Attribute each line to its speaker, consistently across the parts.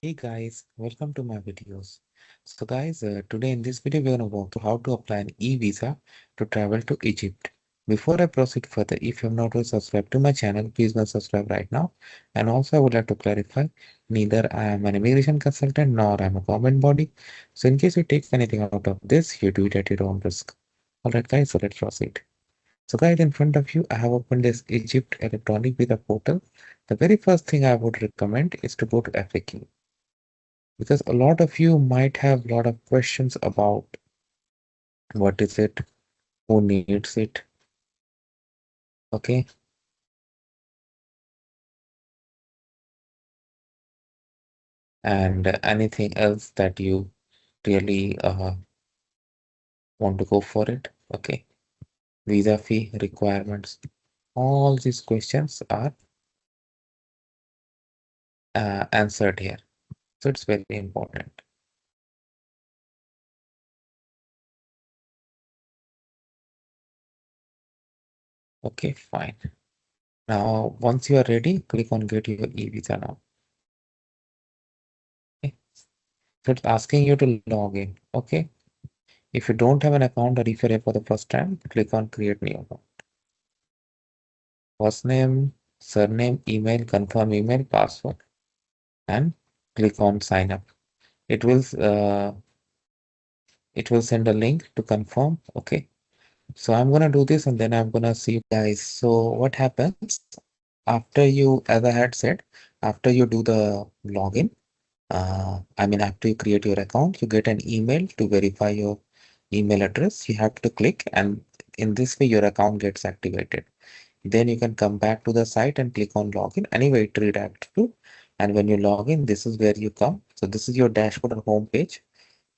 Speaker 1: Hey guys, welcome to my videos. So guys, today in this video we're going to walk through how to apply an e-visa to travel to Egypt. Before I proceed further, if you have not yet subscribed to my channel, please go subscribe right now. And also I would like to clarify, neither I am an immigration consultant nor I am a government body. So in case you take anything out of this, you do it at your own risk. Alright guys, so let's proceed. So guys, in front of you, I have opened this Egypt electronic visa portal. The very first thing I would recommend is to go to FAQ, because a lot of you might have a lot of questions about what is it, who needs it, okay, and anything else that you really want to go for it, okay. Visa fee requirements, all these questions are answered here, so it's very important. Okay, fine. Now once you are ready, click on get your e-visa now. Okay. So it's asking you to log in. Okay, if you don't have an account or if you're here for the first time, click on create new account. First name, surname, email, confirm email, password, and click on sign up. It will send a link to confirm. Okay. So I'm gonna do this and then I'm gonna see you guys. So what happens after you, as I had said, after you do the login, after you create your account, you get an email to verify your email address. You have to click, and in this way, your account gets activated. Then you can come back to the site and click on login. Anyway, it redirects to. And when you log in, this is where you come. So this is your dashboard or home page.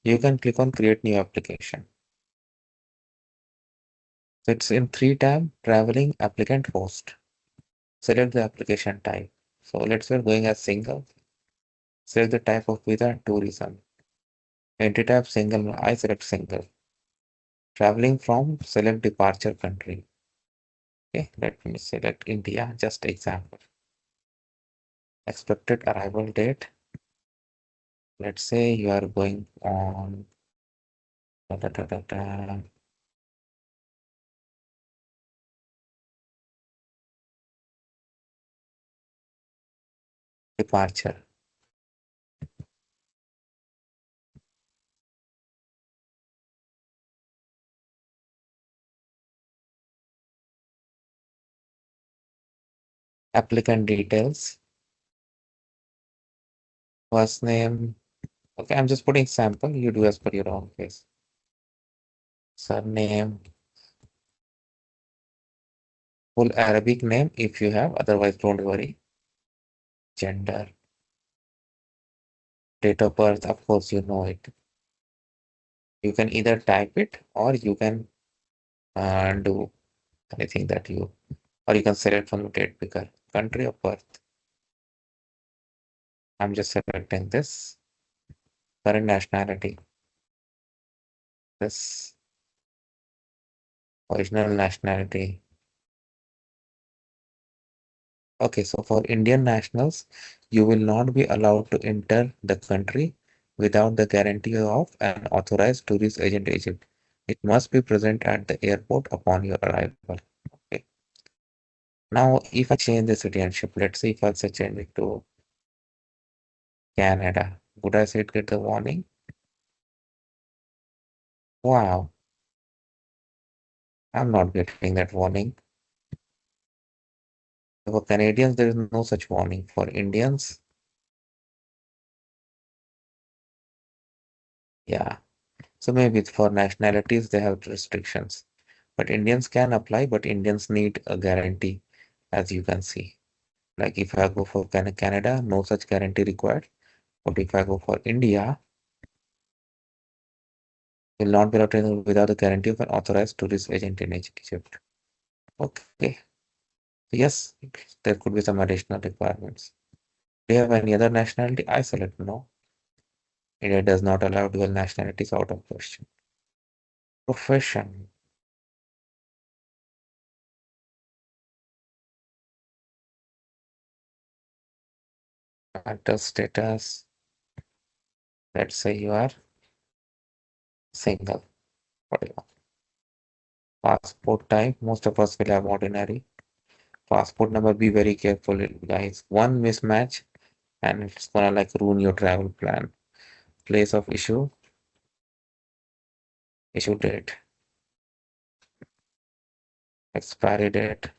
Speaker 1: You can click on create new application. So it's in 3 tab, traveling, applicant, host. Select the application type. So let's say we're going as single. Select the type of visa, tourism. Entry type single, I select single. Traveling from, select departure country. Okay, let me select India, just example. Expected arrival date. Let's say you are going on da, da, da, da, da, departure. Applicant details. First name. Okay, I'm just putting sample. You do as per your own case. Surname. Full Arabic name if you have. Otherwise, don't worry. Gender. Date of birth. Of course, you know it. You can either type it or you can do anything that you, or you can select from the date picker. Country of birth. I'm just selecting this. Current nationality. This. Original nationality. Okay, so for Indian nationals, you will not be allowed to enter the country without the guarantee of an authorized tourist agent agent. It must be present at the airport upon your arrival. Okay. Now, if I change the citizenship, let's say if I say change it to Canada, would I say it get the warning? Wow, I'm not getting that warning. For Canadians, there is no such warning. For Indians, yeah. So maybe it's for nationalities, they have restrictions. But Indians can apply, but Indians need a guarantee, as you can see. Like if I go for Canada, no such guarantee required. But if I go for India, will not be allowed to enter without the guarantee of an authorized tourist agent in Egypt. Okay. Yes, there could be some additional requirements. Do you have any other nationality? I select no. India does not allow dual nationalities, out of question. Profession. Mental status. Let's say you are single, whatever. Passport type, most of us will have ordinary. Passport number, be very careful, guys. One mismatch and it's gonna like ruin your travel plan. Place of issue, issue date, expiry date.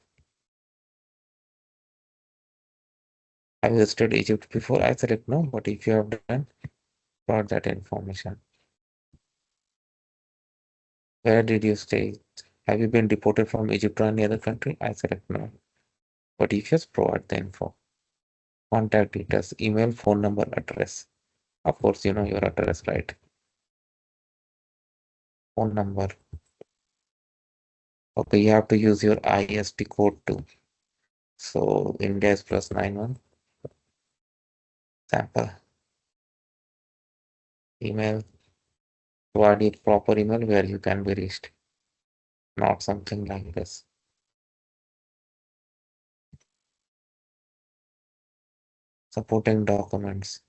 Speaker 1: Have you visited Egypt before? I select no, but if you have done, got that information. Where did you stay? Have you been deported from Egypt or any other country? I select no. But if you just provide the info, contact details, email, phone number, address. Of course, you know your address, right? Phone number. Okay, you have to use your IST code too. So India is +91. Sample. Email. Provide your proper email where you can be reached. Not something like this. Supporting documents.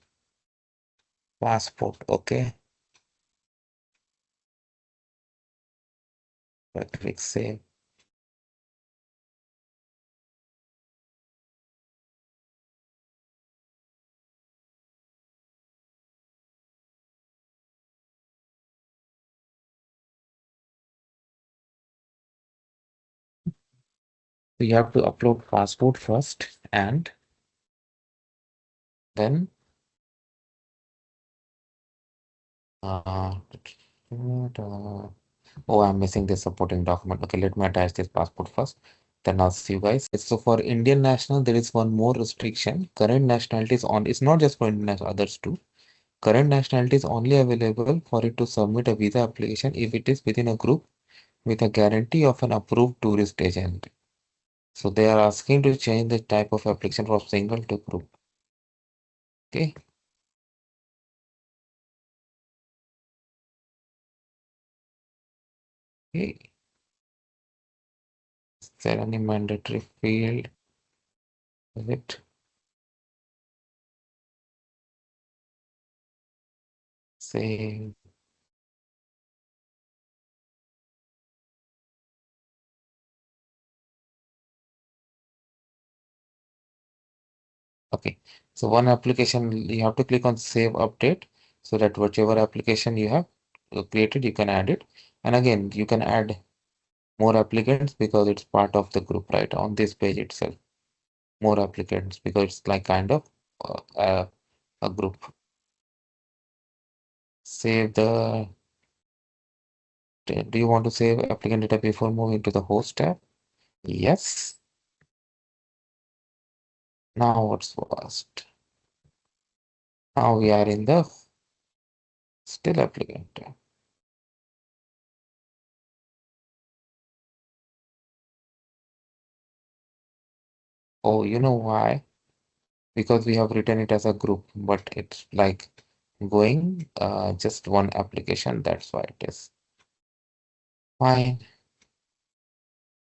Speaker 1: Passport. Okay. Click save. So you have to upload passport first and then uh, oh, I'm missing this supporting document. Okay, let me attach this passport first. Then I'll see you guys. So for Indian national, there is one more restriction. Current nationality is on. It's not just for Indian national, others too. Current nationality is only available for it to submit a visa application if it is within a group with a guarantee of an approved tourist agent. So they are asking to change the type of application from single to group. Okay. Okay. Is there any mandatory field? Is it say okay? So one application you have to click on save update so that whichever application you have created, you can add it. And again, you can add more applicants because it's part of the group, right? On this page itself, more applicants because it's like kind of a group. Save the. Do you want to save applicant data before moving to the host tab? Yes. Now what's first? Now we are in the still applicant tab. Oh, you know why? Because we have written it as a group, but it's like going just one application. That's why it is. Fine,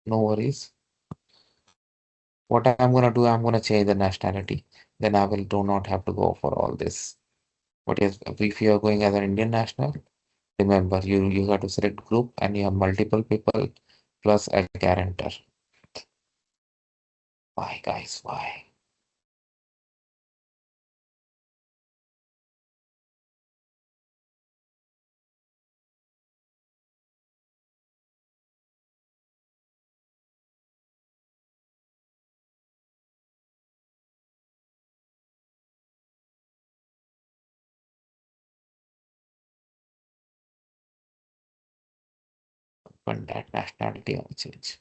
Speaker 1: no worries. What I'm gonna do, I'm gonna change the nationality. Then I will do not have to go for all this. But yes, if you are going as an Indian national, remember you have to select group and you have multiple people plus a guarantor. Why, guys? Why? But that nationality will change.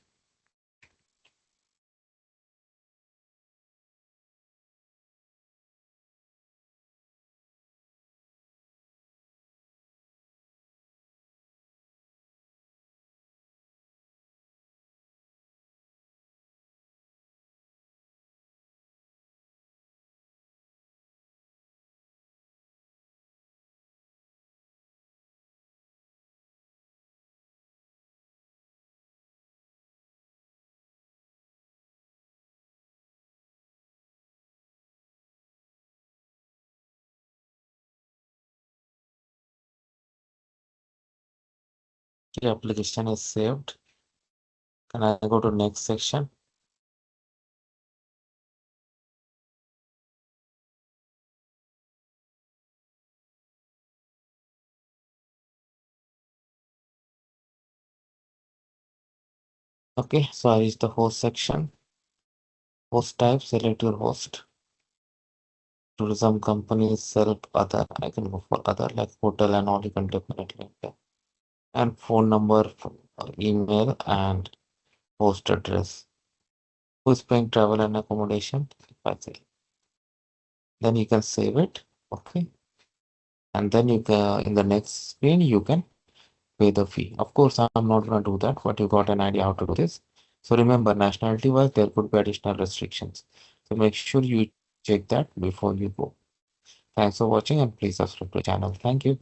Speaker 1: The application is saved. Can I go to next section? Okay, so I reach the host section. Host type, select your host. Tourism company, self, other. I can go for other like hotel and all. You can definitely okay. And phone number, email, and host address. Who is paying travel and accommodation? If I say, then you can save it. Okay, and then you can in the next screen you can pay the fee. Of course, I'm not going to do that, but you got an idea how to do this. So remember, nationality wise, there could be additional restrictions. So make sure you check that before you go. Thanks for watching and please subscribe to the channel. Thank you.